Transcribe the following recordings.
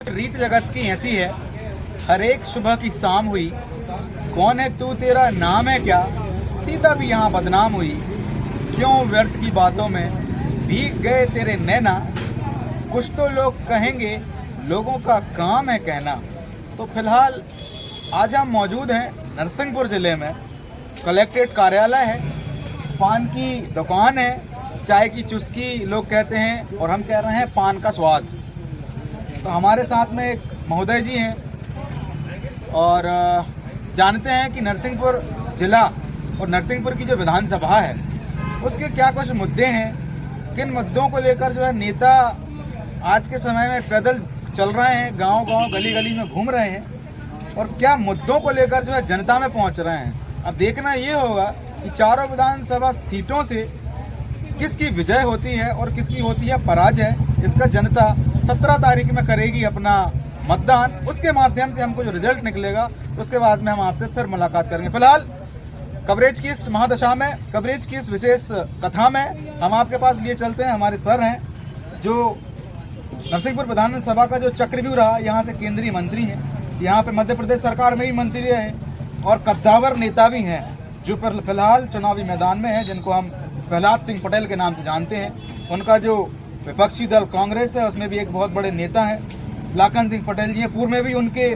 रीत जगत की ऐसी है, हर एक सुबह की शाम हुई, कौन है तू तेरा नाम है क्या, सीता भी यहाँ बदनाम हुई, क्यों व्यर्थ की बातों में भीग गए तेरे नैना, कुछ तो लोग कहेंगे लोगों का काम है कहना। तो फिलहाल आज हम मौजूद हैं नरसिंहपुर जिले में। कलेक्ट्रेट कार्यालय है, पान की दुकान है, चाय की चुस्की लोग कहते हैं और हम कह रहे हैं पान का स्वाद। तो हमारे साथ में एक महोदय जी हैं और जानते हैं कि नरसिंहपुर जिला और नरसिंहपुर की जो विधानसभा है उसके क्या कुछ मुद्दे हैं, किन मुद्दों को लेकर जो है नेता आज के समय में पैदल चल रहे हैं, गांव-गांव गली-गली में घूम रहे हैं और क्या मुद्दों को लेकर जो है जनता में पहुंच रहे हैं। अब देखना ये होगा कि चारों विधानसभा सीटों से किसकी विजय होती है और किसकी होती है पराजय। इसका जनता 17 तारीख में करेगी अपना मतदान। उसके माध्यम से हमको जो रिजल्ट निकलेगा उसके बाद में हम आपसे फिर मुलाकात करेंगे। फिलहाल कवरेज की इस महादशा में, कवरेज की इस विशेष कथा में हम आपके पास लिए चलते हैं। हमारे सर हैं जो नरसिंहपुर विधानसभा का जो चक्रव्यूह रहा, यहाँ से केंद्रीय मंत्री हैं, यहाँ पे मध्य प्रदेश सरकार में ही मंत्री रहे और कद्दावर नेता भी हैं जो फिलहाल चुनावी मैदान में है, जिनको हम प्रहलाद सिंह पटेल के नाम से जानते हैं। उनका जो विपक्षी दल कांग्रेस है उसमें भी एक बहुत बड़े नेता हैं लाखन सिंह पटेल जी हैं। पूर्व में भी उनके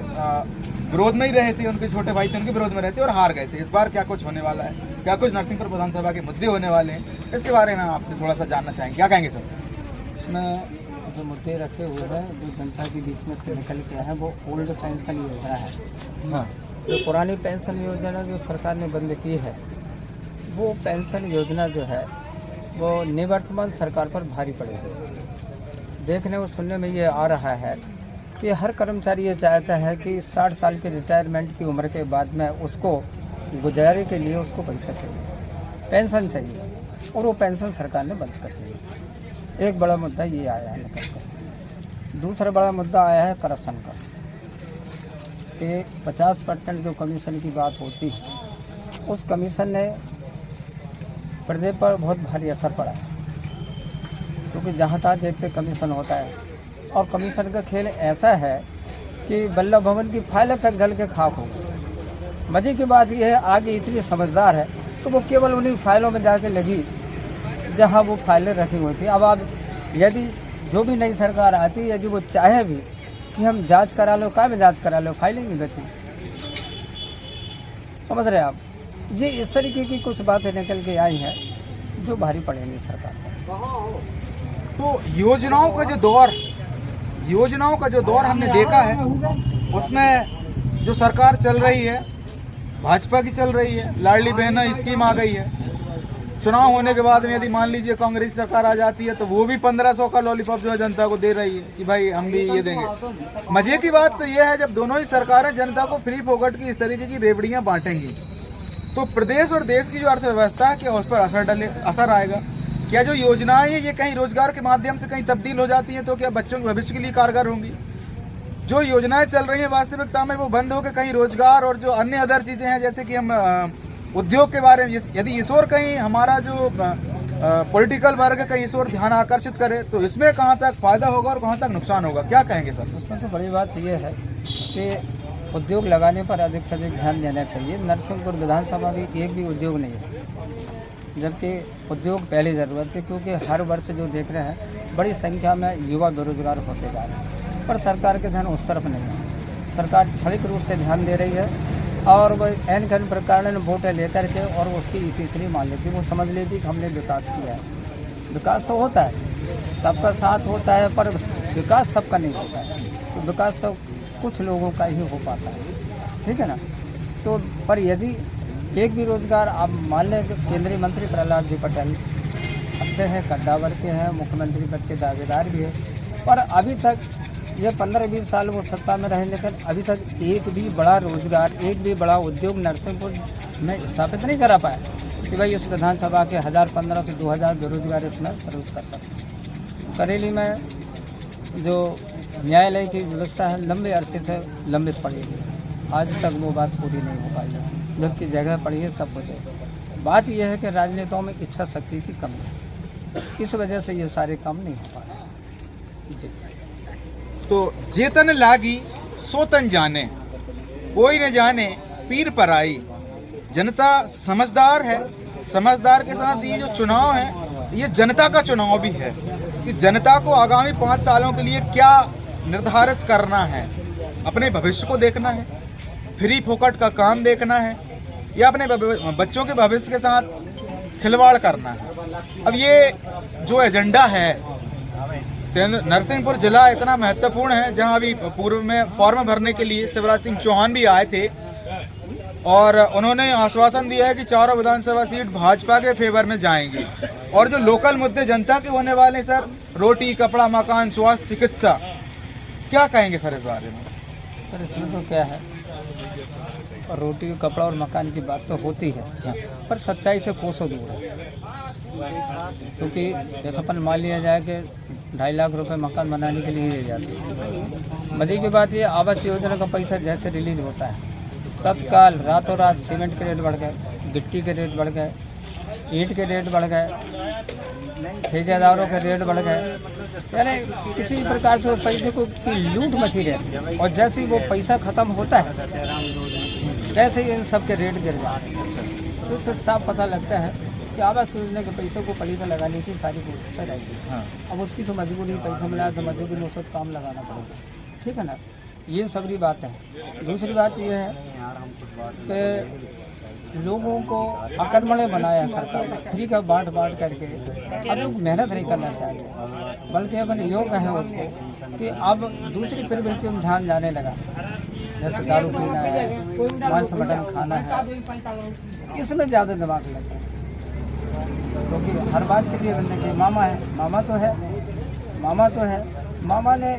विरोध में ही रहे थे, उनके छोटे भाई थे, उनके विरोध में रहते और हार गए थे। इस बार क्या कुछ होने वाला है, क्या कुछ नरसिंहपुर विधानसभा के मुद्दे होने वाले हैं, इसके बारे में आपसे थोड़ा सा जानना चाहेंगे। क्या कहेंगे सर? इसमें जो मुद्दे रखे हुए हैं, जो जनता के बीच में से निकल के है, वो ओल्ड पेंशन योजना है। हाँ, जो पुरानी पेंशन योजना जो सरकार ने बंद की है, वो पेंशन योजना जो है वो निवर्तमान सरकार पर भारी पड़ेगी। देखने और सुनने में ये आ रहा है कि हर कर्मचारी ये चाहता है कि 60 साल के रिटायरमेंट की उम्र के बाद में उसको गुजारे के लिए उसको पैसा चाहिए, पेंशन चाहिए, और वो पेंशन सरकार ने बंद कर दी। एक बड़ा मुद्दा ये आया है निकल कर। दूसरा बड़ा मुद्दा आया है करप्शन का, कि 50% जो कमीशन की बात होती है, उस कमीशन ने प्रदेश पर बहुत भारी असर पड़ा है, क्योंकि जहाँ तहाँ देखते कमीशन होता है और कमीशन का खेल ऐसा है कि वल्लभ भवन की फाइल तक गल के खाक हो गई। मजे की बात यह है, आगे इतनी समझदार है तो वो केवल उन्हीं फाइलों में जाके लगी जहाँ वो फाइलें रखी हुई थी। अब आप यदि जो भी नई सरकार आती, यदि वो चाहे भी कि हम जांच करा लो, काय में जांच करा लो, फाइलें नहीं बची। समझ रहे आप? ये इस तरीके की कुछ बातें निकल के आई हैं जो भारी पड़ेंगी सरकार को। तो योजनाओं का जो दौर हमने देखा है उसमें जो सरकार चल रही है भाजपा की चल रही है, लाडली बहना स्कीम आ गई है। चुनाव होने के बाद में यदि मान लीजिए कांग्रेस सरकार आ जाती है तो वो भी 1500 का लॉलीपॉप जो है जनता को दे रही है कि भाई हम भी ये देंगे। मजे की बात तो ये है, जब दोनों ही सरकारें जनता को फ्री फोकट की इस तरीके की रेवड़ियां बांटेंगी तो प्रदेश और देश की जो अर्थव्यवस्था है क्या उस पर असर आएगा। क्या जो योजनाएं हैं ये कहीं रोजगार के माध्यम से कहीं तब्दील हो जाती हैं तो क्या बच्चों के भविष्य के लिए कारगर होंगी? जो योजनाएं चल रही हैं वास्तविकता में वो बंद होकर कहीं रोजगार और जो अन्य अदर चीजें हैं, जैसे कि हम उद्योग के बारे में, यदि इस ओर कहीं हमारा जो पॉलिटिकल वर्ग कहीं इस ओर ध्यान आकर्षित करे तो इसमें कहाँ तक फायदा होगा और कहाँ तक नुकसान होगा, क्या कहेंगे सर? उसमें तो बड़ी बात यह है कि उद्योग लगाने पर अधिक से अधिक ध्यान देना चाहिए। नरसिंहपुर विधानसभा में एक भी उद्योग नहीं है, जबकि उद्योग पहली ज़रूरत है, क्योंकि हर वर्ष जो देख रहे हैं बड़ी संख्या में युवा बेरोजगार होते जा रहे हैं, पर सरकार के ध्यान उस तरफ नहीं है। सरकार क्षणिक रूप से ध्यान दे रही है और वह एन कन प्रकार वोटें लेकर के और उसकी तीसरी मान लेती, वो समझ लेती कि हमने विकास किया है। विकास तो होता है, सबका साथ होता है, पर विकास सबका नहीं होता है। तो विकास तो कुछ लोगों का ही हो पाता है, ठीक है ना? तो पर यदि एक भी रोजगार आप मान लें, केंद्रीय मंत्री प्रहलाद जी पटेल अच्छे हैं, कद्दावर के हैं, मुख्यमंत्री पद के दावेदार भी है, पर अभी तक ये 15-20 साल वो सत्ता में रहे, लेकिन अभी तक एक भी बड़ा रोजगार, एक भी बड़ा उद्योग नरसिंहपुर में स्थापित नहीं करा पाया कि भाई इस विधानसभा के 1015 से 2000 बेरोजगार इसमें सर्विस कर सकते। करेली में जो न्यायालय की व्यवस्था है लंबे अरसे से लंबित पड़ी है, आज तक वो बात पूरी नहीं हो पाई है, जबकि जगह पड़ी है सब कुछ। बात यह है कि राजनेताओं में इच्छा शक्ति की कमी है, इस वजह से ये सारे काम नहीं हो पा रहे। जी। तो जेतन लागी सोतन जाने, कोई न जाने पीर पर आई। जनता समझदार है, समझदार के साथ ये जो चुनाव है ये जनता का चुनाव भी है कि जनता को आगामी 5 सालों के लिए क्या निर्धारित करना है। अपने भविष्य को देखना है, फ्री फोकट का काम देखना है, या अपने बच्चों के भविष्य के साथ खिलवाड़ करना है। अब ये जो एजेंडा है, नरसिंहपुर जिला इतना महत्वपूर्ण है जहां अभी पूर्व में फॉर्म भरने के लिए शिवराज सिंह चौहान भी आए थे और उन्होंने आश्वासन दिया है कि चारों विधानसभा सीट भाजपा के फेवर में जाएंगी। और जो लोकल मुद्दे जनता के होने वाले सर, रोटी, कपड़ा, मकान, स्वास्थ्य, चिकित्सा, क्या कहेंगे सर इस बारे में? सर इसमें तो क्या है, रोटी, कपड़ा और मकान की बात तो होती है पर सच्चाई से कोसों दूर है। क्योंकि जैसा अपन मान लिया जाए कि 2.5 लाख रुपए मकान बनाने के लिए ले जाते हैं। मजे की बात ये, आवास योजना का पैसा जैसे रिलीज होता है तत्काल रातों रात सीमेंट के रेट बढ़ गए, गिट्टी के रेट बढ़ गए, ईंट के रेट बढ़ गए, ठेकेदारों के रेट बढ़ गए। यानी किसी प्रकार से पैसे को की लूट मची रहती है और जैसे ही वो पैसा खत्म होता है वैसे ही इन सब के रेट गिर जाते हैं। तो इससे साफ पता लगता है कि आवास योजना के पैसों को पड़ी पर लगाने की सारी कोशिशें रहती है। हाँ। अब उसकी तो मजबूरी, पैसा मिला तो मजबूरी में उसको काम लगाना पड़ेगा, ठीक है ना। ये सबरी बात है। दूसरी बात ये है कि लोगों को अकर्मण्य बनाया सरकार ने, फ्री का बांट करके। अब लोग मेहनत नहीं करना चाहते, बल्कि अपन योग है उसको कि अब दूसरी प्रवृत्ति में ध्यान जाने लगा, जैसे दारू पीना है, मांस मटन खाना है, इसमें ज़्यादा दिमाग लगता है। क्योंकि हर बात के लिए बनने चाहिए मामा है, मामा तो है, मामा ने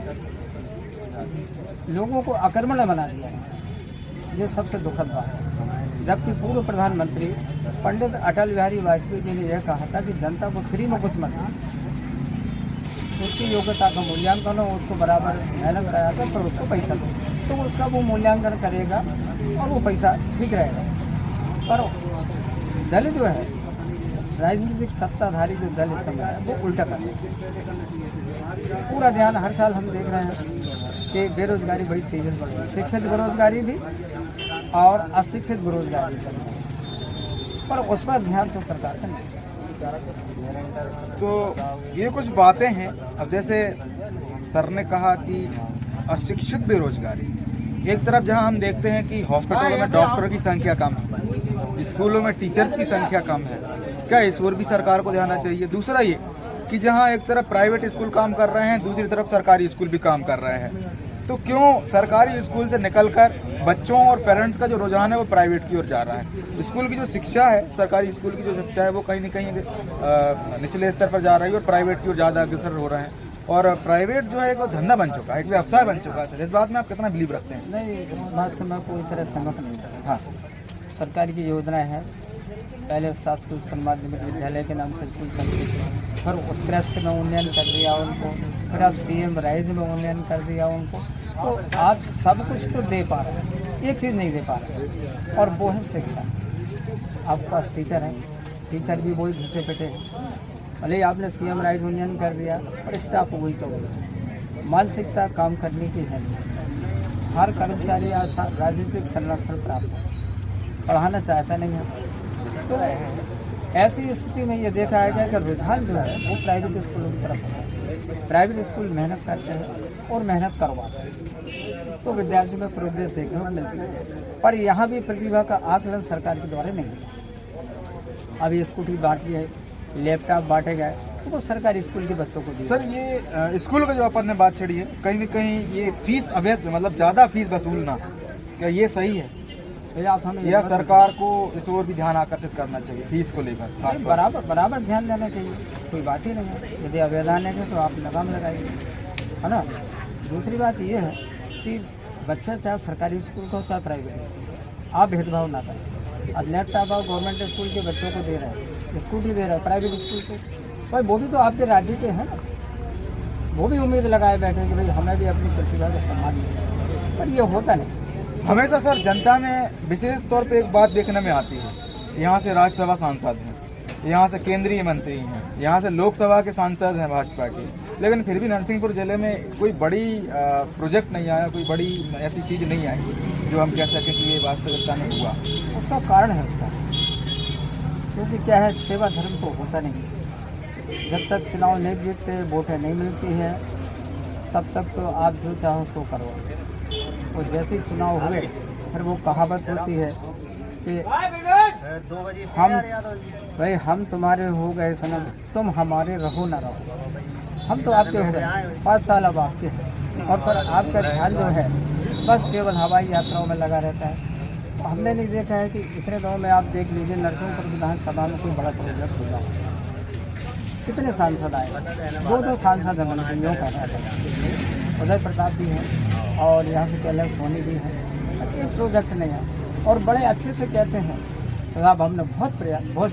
लोगों को अकर्मण्य बना दिया है। ये सबसे दुखद बात है। जबकि पूर्व प्रधानमंत्री पंडित अटल बिहारी वाजपेयी जी ने यह कहा था कि जनता को फ्री में कुछ मत दो, उसकी योग्यता का मूल्यांकन हो, उसको बराबर मेहनत कराया था पर उसको पैसा दो, तो उसका वो मूल्यांकन करेगा और वो पैसा ठीक रहेगा। पर दल जो है, राजनीतिक सत्ताधारी जो दल इस समय है, वो उल्टा कर रहे हैं। पूरा ध्यान हर साल हम देख रहे हैं कि बेरोजगारी बड़ी तेजी से बढ़ रही है, शिक्षित बेरोजगारी भी और अशिक्षित बेरोजगारी भी, पर उस पर ध्यान तो सरकार का नहीं। तो ये कुछ बातें हैं। अब जैसे सर ने कहा कि अशिक्षित बेरोजगारी, एक तरफ जहां हम देखते हैं कि हॉस्पिटलों में डॉक्टरों की संख्या कम है, स्कूलों में टीचर्स की संख्या कम है, क्या इस ओर भी सरकार को ध्यान देना चाहिए? दूसरा ये कि जहां एक तरफ प्राइवेट स्कूल काम कर रहे हैं, दूसरी तरफ सरकारी स्कूल भी काम कर रहे हैं, तो क्यों सरकारी स्कूल से निकलकर बच्चों और पेरेंट्स का जो रुझान है वो प्राइवेट की ओर जा रहा है? स्कूल की जो शिक्षा है, सरकारी स्कूल की जो शिक्षा है, वो कहीं न कहीं निचले स्तर पर जा रही है और प्राइवेट की ओर ज़्यादा अग्रसर हो रहे हैं। और प्राइवेट जो है एक धंधा बन चुका है, एक व्यवसाय बन चुका है। इस बात में आप कितना बिलीव रखते हैं? नहीं, इस बात से मैं पूरी तरह सहमत नहीं करता। हाँ, सरकार की योजना है, पहले संस्कृत माध्यमिक विद्यालय के नाम से स्कूल करते थे, फिर उत्कृष्ट में उन्नयन कर दिया उनको, फिर अब CM राइज में उन्नयन कर दिया उनको। तो आप सब कुछ तो दे पा रहे हैं, एक चीज़ नहीं दे पा रहे, और वो है शिक्षा। आपके पास टीचर है, टीचर भी वही घिसे पिटे हैं, भले ही आपने CM राइज उन्नयन कर दिया और स्टाफ वही का वही। मानसिकता काम करने की है नहीं। हर कर्मचारी आज राजनीतिक संरक्षण प्राप्त है, पढ़ाना चाहता नहीं है। तो ऐसी स्थिति में ये देखा है कि रुझान जो है वो प्राइवेट स्कूलों की तरफ है। प्राइवेट स्कूल मेहनत करते हैं और मेहनत करवाते हैं, तो विद्यार्थियों में प्रोग्रेस देखने को मिलती है। पर यहाँ भी प्रतिभा का आकलन सरकार के द्वारा नहीं है। अभी स्कूटी बांटी है, लैपटॉप बांटे गए, तो वो सरकारी स्कूल के बच्चों को दिए। सर ये स्कूल का जो अपन ने बात छड़ी है, कहीं न कहीं ये फीस अवैध, मतलब ज़्यादा फीस वसूलना, क्या ये सही है? आप हमें या सरकार को इस ओर भी ध्यान आकर्षित करना चाहिए फीस को लेकर? बराबर ध्यान देना चाहिए, कोई बात ही नहीं है। यदि अवैधानिक है तो आप लगाम लगाइए, है ना। दूसरी बात ये है कि बच्चा चाहे सरकारी स्कूल का हो चाहे प्राइवेट स्कूल, आप भेदभाव ना करें। अब लैपटॉप आप गवर्नमेंट स्कूल के बच्चों को दे रहे हैं, स्कूटी दे रहे हैं प्राइवेट स्कूल को, भाई वो भी तो आपके राज्य के हैं ना, वो भी उम्मीद लगाए बैठे कि भाई हमें भी अपनी प्रतिभा को सम्मान मिले, पर ये होता नहीं। हमेशा सर जनता में विशेष तौर पे एक बात देखने में आती है, यहाँ से राज्यसभा सांसद हैं, यहाँ से केंद्रीय मंत्री हैं, यहाँ से लोकसभा के सांसद हैं भाजपा के, लेकिन फिर भी नरसिंहपुर जिले में कोई बड़ी प्रोजेक्ट नहीं आया, कोई बड़ी ऐसी चीज़ नहीं आई जो हम कह सकें कि ये वास्तविकता में हुआ। उसका कारण है उसका, क्योंकि क्या है, सेवा धर्म तो होता नहीं। जब तक चुनाव नहीं जीतते, वोटें नहीं मिलती है, तब तक तो आप जो चाहो सो करो। और जैसे ही चुनाव हुए, फिर वो कहावत होती है कि हम तुम्हारे हो गए सनम, तुम हमारे रहो ना रहो। हम तो आपके हो गए, 5 साल अब आपके हैं, और फिर आपका ध्यान जो है बस केवल हवाई यात्राओं में लगा रहता है। तो हमने नहीं देखा है कि इतने दिनों में आप देख लीजिए नरसिंहपुर विधानसभा में कोई बड़ा प्रोजेक्ट हुआ, कितने सांसद आए, 2 सांसद हैं मैंने यूँ कह रहा था, उदय प्रताप भी हैं और यहाँ से कैलाश सोनी भी हैं। एक प्रोजेक्ट नहीं है और बड़े अच्छे से कहते हैं तो अब हमने बहुत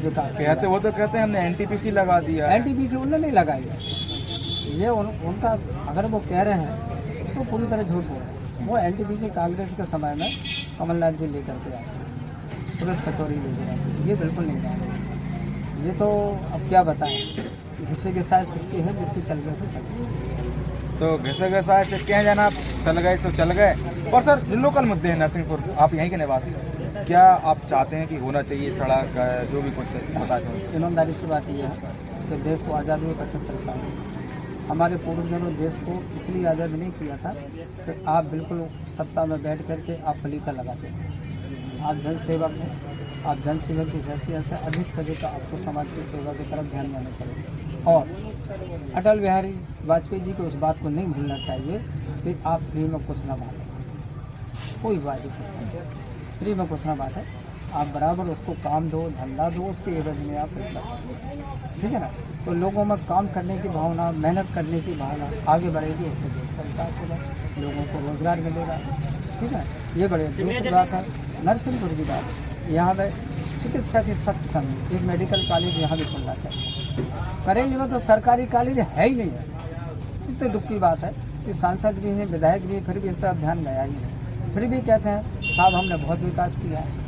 विकास किया। कहते वो तो कहते हैं हमने एनटीपीसी लगा दिया। एनटीपीसी उन्होंने नहीं लगाई है, ये उनका अगर वो कह रहे हैं तो पूरी तरह झूठ बोल रहे हैं। वो एनटीपीसी कांग्रेस के समय में कमलनाथ जी लेकर के आए, सुरेश कचौरी लेकर आए, ये बिल्कुल नहीं आए। ये तो अब क्या बताएं, घिसे के साथ सिक्के हैं, जिससे चल गए सो चल गए। तो घिसे घिसा सिक्के हैं जाना, चल गए सो चल गए। और सर जो लोकल मुद्दे हैं नरसिंहपुर, आप यहीं के निवासी, क्या आप चाहते हैं कि होना चाहिए सड़क, जो भी कुछ बता दें? ईमानदारी से बात यह है कि देश को आज़ादी हुए 75 साल, हमारे पूर्वजों ने देश को इसलिए आज़ाद नहीं किया था कि आप बिल्कुल सत्ता में बैठ करके आप फलीका लगाते हैं। आप जन सेवक हैं, आप जन सेवक की हैसियत से अधिक से अधिक आपको समाज की सेवा की तरफ ध्यान देना चाहिए। और अटल बिहारी वाजपेयी जी को उस बात को नहीं भूलना चाहिए कि आप फ्री में कुछ ना बांटें, कोई बात नहीं, फ्री में कुछ ना बांटें, आप बराबर उसको काम दो, धंधा दो, उसके एवज में आप पैसा दो, ठीक है ना। तो लोगों में काम करने की भावना, मेहनत करने की भावना आगे बढ़ेगी, उससे देश का विकास होगा, लोगों को रोजगार मिलेगा, ठीक है। ये बड़े दूसरी बात है नरसिंहपुर की बात, यहाँ पे चिकित्सा की सख्त कमी, एक मेडिकल कॉलेज यहाँ भी खुलना चाहिए। करेंगे में तो सरकारी कॉलेज है ही नहीं है। इतने दुख की बात है कि सांसद भी हैं, विधायक भी, फिर भी इस तरफ ध्यान गया ही नहीं। फिर भी कहते हैं साहब हमने बहुत विकास किया है।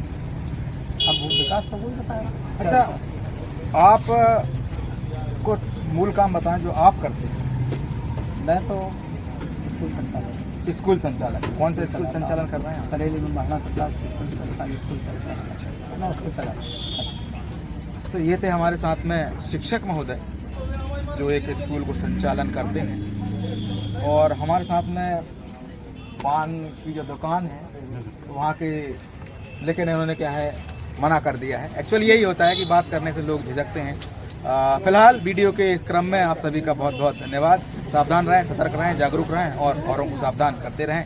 अब वो विकास तो कोई बताया। अच्छा, आप को मूल काम बताएं जो आप करते हैं। मैं तो स्कूल संचालक, स्कूल संचालक, कौन से स्कूल संचालन कर रहे हैं? बरेली में महाराणा प्रताप शिक्षण संस्थान स्कूल चल रहा है, मैं उसको चला। तो ये थे हमारे साथ में शिक्षक महोदय जो एक स्कूल को संचालन करते हैं, और हमारे साथ में पान की जो दुकान है वहाँ के, लेकिन इन्होंने क्या है मना कर दिया है। एक्चुअली यही होता है कि बात करने से लोग झिझकते हैं। फिलहाल वीडियो के इस क्रम में आप सभी का बहुत बहुत धन्यवाद। सावधान रहें, सतर्क रहें, जागरूक रहें और औरों को सावधान करते रहें।